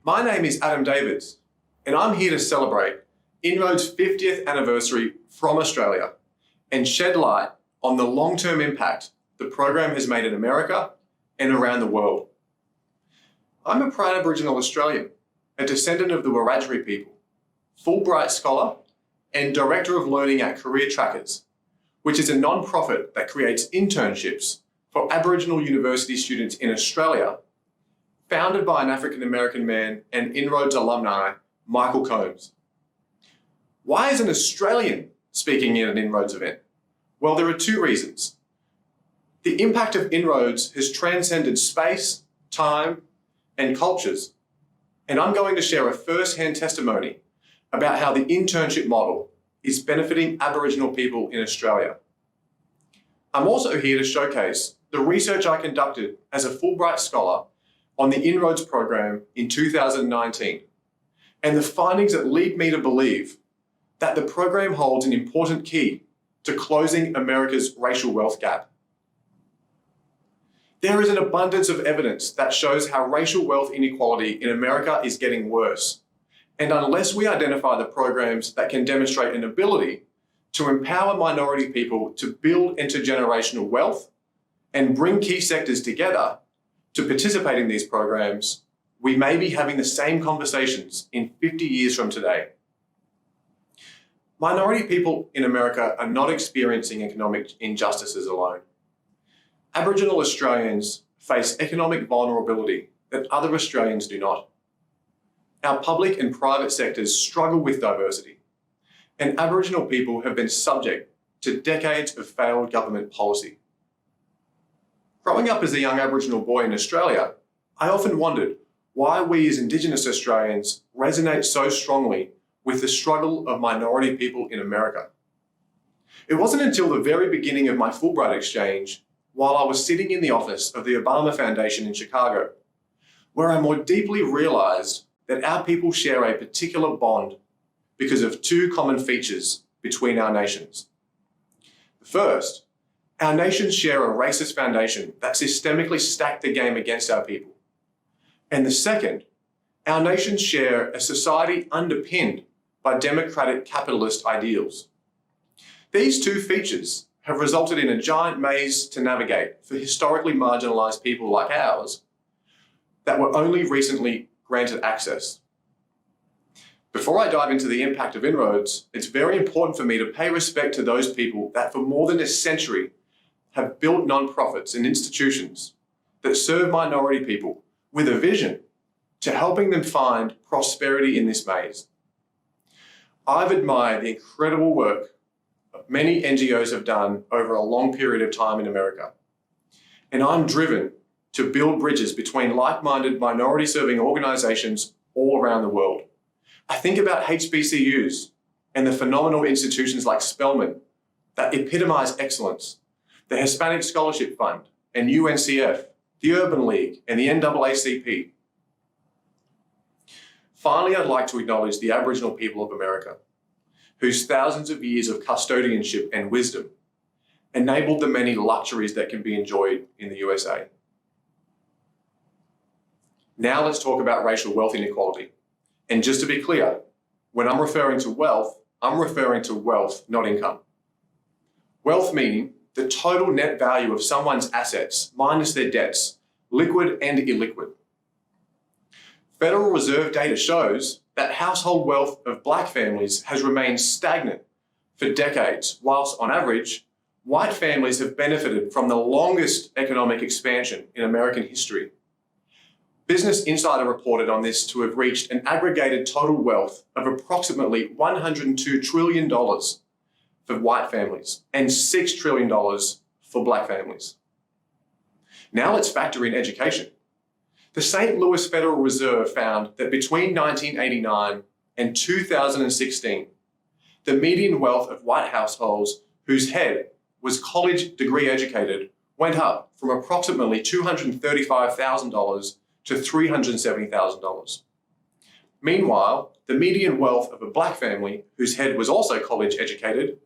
My name is Adam Davids, and I'm here to celebrate INROADS' 50th anniversary from Australia and shed light on the long-term impact the program has made in America and around the world. I'm a proud Aboriginal Australian, a descendant of the Wiradjuri people, Fulbright scholar, and Director of Learning at CareerTrackers, which is a non-profit that creates internships for Aboriginal university students in Australia, founded by an African-American man and INROADS alumni, Michael Combs. Why is an Australian speaking at an INROADS event? Well, there are two reasons. The impact of INROADS has transcended space, time, and cultures, and I'm going to share a first-hand testimony about how the internship model is benefiting Aboriginal people in Australia. I'm also here to showcase the research I conducted as a Fulbright scholar on the INROADS program in 2019, and the findings that lead me to believe that the program holds an important key to closing America's racial wealth gap. There is an abundance of evidence that shows how racial wealth inequality in America is getting worse. And unless we identify the programs that can demonstrate an ability to empower minority people to build intergenerational wealth and bring key sectors together to participate in these programs, we may be having the same conversations in 50 years from today. Minority people in America are not experiencing economic injustices alone. Aboriginal Australians face economic vulnerability that other Australians do not. Our public and private sectors struggle with diversity, and Aboriginal people have been subject to decades of failed government policy. Growing up as a young Aboriginal boy in Australia, I often wondered why we as Indigenous Australians resonate so strongly with the struggle of minority people in America. It wasn't until the very beginning of my Fulbright exchange, while I was sitting in the office of the Obama Foundation in Chicago, where I more deeply realized that our people share a particular bond because of two common features between our nations. The first, our nations share a racist foundation that systemically stacked the game against our people. And the second, our nations share a society underpinned by democratic capitalist ideals. These two features have resulted in a giant maze to navigate for historically marginalized people like ours that were only recently granted access. Before I dive into the impact of INROADS, it's very important for me to pay respect to those people that for more than a century have built nonprofits and institutions that serve minority people with a vision to helping them find prosperity in this maze. I've admired the incredible work many NGOs have done over a long period of time in America, and I'm driven to build bridges between like-minded minority-serving organizations all around the world. I think about HBCUs and the phenomenal institutions like Spelman that epitomize excellence, the Hispanic Scholarship Fund and UNCF, the Urban League and the NAACP. Finally, I'd like to acknowledge the Aboriginal people of America, whose thousands of years of custodianship and wisdom enabled the many luxuries that can be enjoyed in the USA. Now let's talk about racial wealth inequality. And just to be clear, when I'm referring to wealth, I'm referring to wealth, not income. Wealth meaning the total net value of someone's assets minus their debts, liquid and illiquid. Federal Reserve data shows that household wealth of Black families has remained stagnant for decades, whilst on average, white families have benefited from the longest economic expansion in American history. Business Insider reported on this to have reached an aggregated total wealth of approximately $102 trillion for white families and $6 trillion for Black families. Now let's factor in education. The St. Louis Federal Reserve found that between 1989 and 2016, the median wealth of white households whose head was college degree educated went up from approximately $235,000 to $370,000. Meanwhile, the median wealth of a Black family whose head was also college educated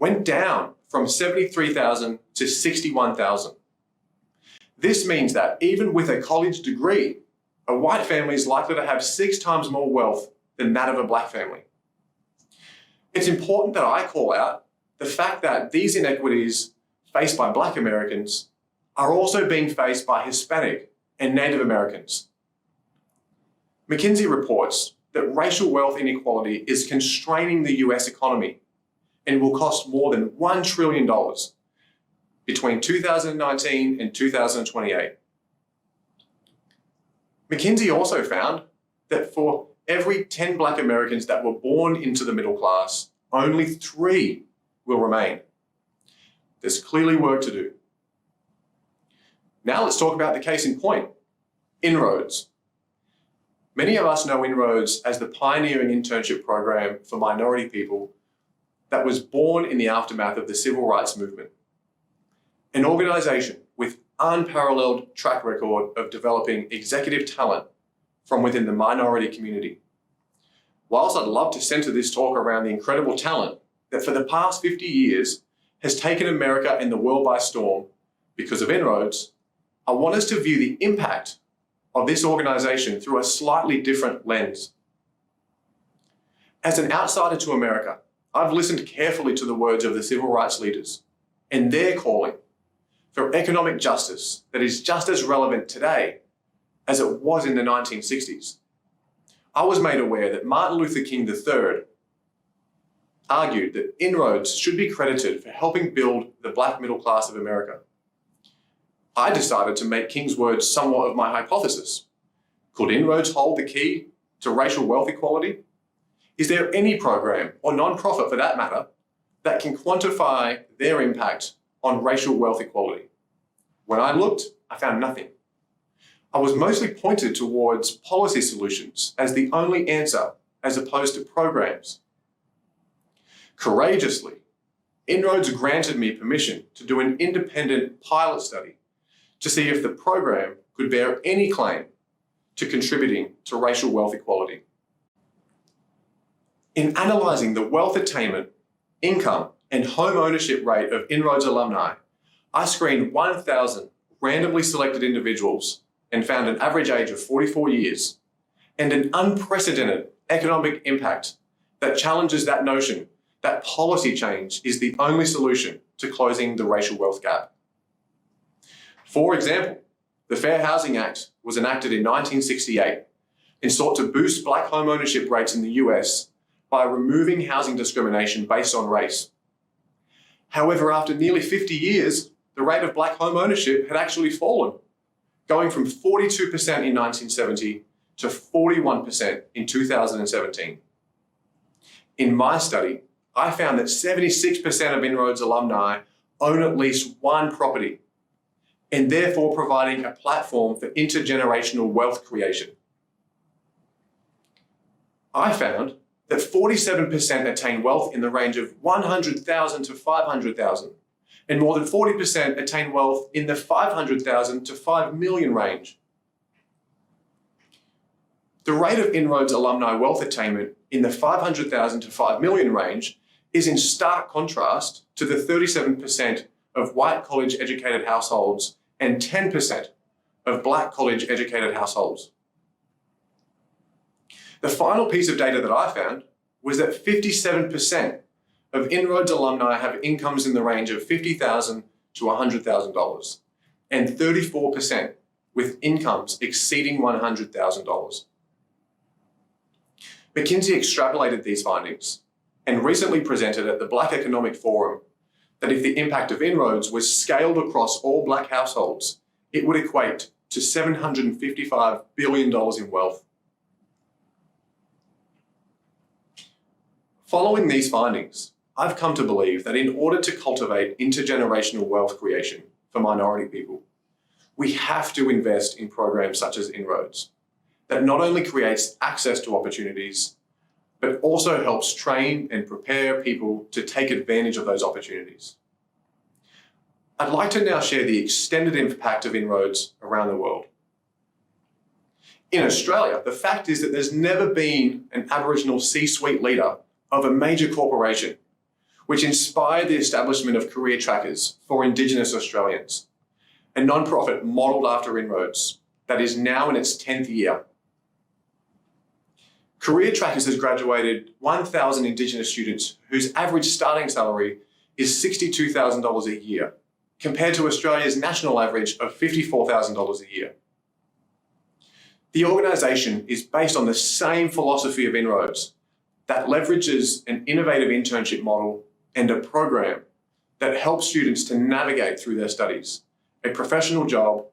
went down from $73,000 to $61,000. This means that even with a college degree, a white family is likely to have 6 times more wealth than that of a black family. It's important that I call out the fact that these inequities faced by black Americans are also being faced by Hispanic and Native Americans. McKinsey reports that racial wealth inequality is constraining the US economy and will cost more than $1 trillion between 2019 and 2028. McKinsey also found that for every 10 black Americans that were born into the middle class, only 3 will remain. There's clearly work to do. Now let's talk about the case in point, INROADS. Many of us know INROADS as the pioneering internship program for minority people that was born in the aftermath of the civil rights movement. An organization with unparalleled track record of developing executive talent from within the minority community. Whilst I'd love to center this talk around the incredible talent that for the past 50 years has taken America and the world by storm because of INROADS, I want us to view the impact of this organization through a slightly different lens. As an outsider to America, I've listened carefully to the words of the civil rights leaders and their calling for economic justice that is just as relevant today as it was in the 1960s. I was made aware that Martin Luther King III argued that INROADS should be credited for helping build the black middle class of America. I decided to make King's words somewhat of my hypothesis. Could INROADS hold the key to racial wealth equality? Is there any program, or non-profit for that matter, that can quantify their impact on racial wealth equality? When I looked, I found nothing. I was mostly pointed towards policy solutions as the only answer, as opposed to programs. Courageously, INROADS granted me permission to do an independent pilot study to see if the program could bear any claim to contributing to racial wealth equality. In analysing the wealth attainment, income, and home ownership rate of INROADS alumni, I screened 1,000 randomly selected individuals and found an average age of 44 years and an unprecedented economic impact that challenges that notion that policy change is the only solution to closing the racial wealth gap. For example, the Fair Housing Act was enacted in 1968 and sought to boost black home ownership rates in the US by removing housing discrimination based on race. However, after nearly 50 years, the rate of black home ownership had actually fallen, going from 42% in 1970 to 41% in 2017. In my study, I found that 76% of INROADS alumni own at least one property, and therefore providing a platform for intergenerational wealth creation. I found that 47% attain wealth in the range of 100,000 to 500,000, and more than 40% attain wealth in the 500,000 to 5 million range. The rate of INROADS alumni wealth attainment in the 500,000 to 5 million range is in stark contrast to the 37% of white college-educated households and 10% of black college-educated households. The final piece of data that I found was that 57% of INROADS alumni have incomes in the range of $50,000 to $100,000, and 34% with incomes exceeding $100,000. McKinsey extrapolated these findings and recently presented at the Black Economic Forum that if the impact of INROADS was scaled across all black households, it would equate to $755 billion in wealth. Following these findings, I've come to believe that in order to cultivate intergenerational wealth creation for minority people, we have to invest in programs such as INROADS that not only creates access to opportunities, but also helps train and prepare people to take advantage of those opportunities. I'd like to now share the extended impact of INROADS around the world. In Australia, the fact is that there's never been an Aboriginal C-suite leader of a major corporation, which inspired the establishment of CareerTrackers for Indigenous Australians, a non-profit modelled after INROADS, that is now in its 10th year. CareerTrackers has graduated 1,000 Indigenous students whose average starting salary is $62,000 a year, compared to Australia's national average of $54,000 a year. The organisation is based on the same philosophy of INROADS that leverages an innovative internship model and a program that helps students to navigate through their studies, a professional job,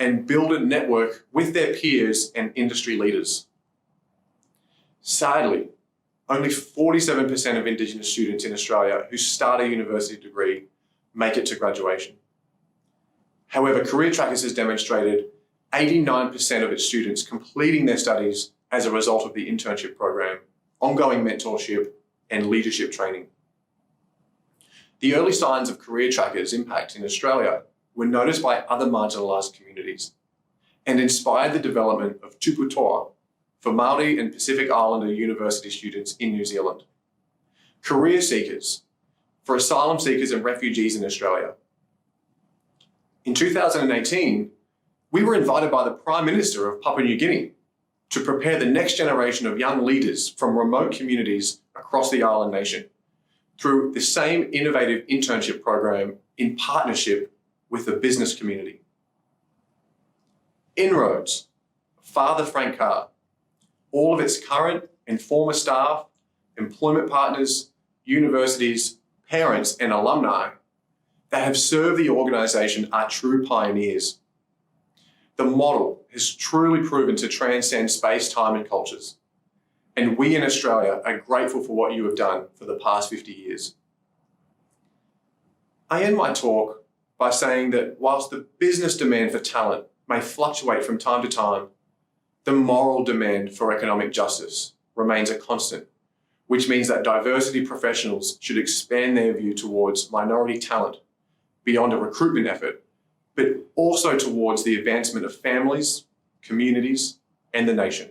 and build a network with their peers and industry leaders. Sadly, only 47% of Indigenous students in Australia who start a university degree make it to graduation. However, CareerTrackers has demonstrated 89% of its students completing their studies as a result of the internship program, ongoing mentorship, and leadership training. The early signs of CareerTrackers' impact in Australia were noticed by other marginalised communities and inspired the development of Tuputoa for Māori and Pacific Islander university students in New Zealand, Career Seekers for asylum seekers and refugees in Australia. In 2018, we were invited by the Prime Minister of Papua New Guinea to prepare the next generation of young leaders from remote communities across the island nation through the same innovative internship program in partnership with the business community. INROADS, Father Frank Carr, all of its current and former staff, employment partners, universities, parents, and alumni that have served the organisation are true pioneers. The model has truly proven to transcend space, time, and cultures. And we in Australia are grateful for what you have done for the past 50 years. I end my talk by saying that whilst the business demand for talent may fluctuate from time to time, the moral demand for economic justice remains a constant, which means that diversity professionals should expand their view towards minority talent beyond a recruitment effort, but also towards the advancement of families, communities, and the nation.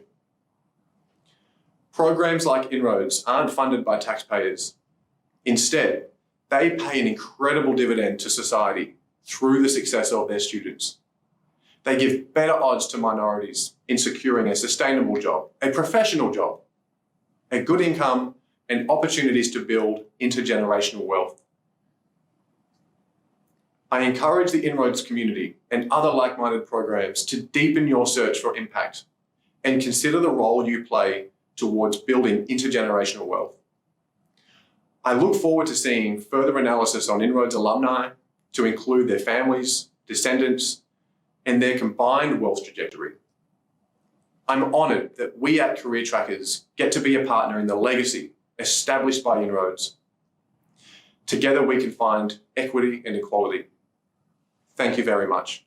Programs like INROADS aren't funded by taxpayers. Instead, they pay an incredible dividend to society through the success of their students. They give better odds to minorities in securing a sustainable job, a professional job, a good income, and opportunities to build intergenerational wealth. I encourage the INROADS community and other like-minded programs to deepen your search for impact and consider the role you play towards building intergenerational wealth. I look forward to seeing further analysis on INROADS alumni to include their families, descendants, and their combined wealth trajectory. I'm honoured that we at CareerTrackers get to be a partner in the legacy established by INROADS. Together we can find equity and equality. Thank you very much.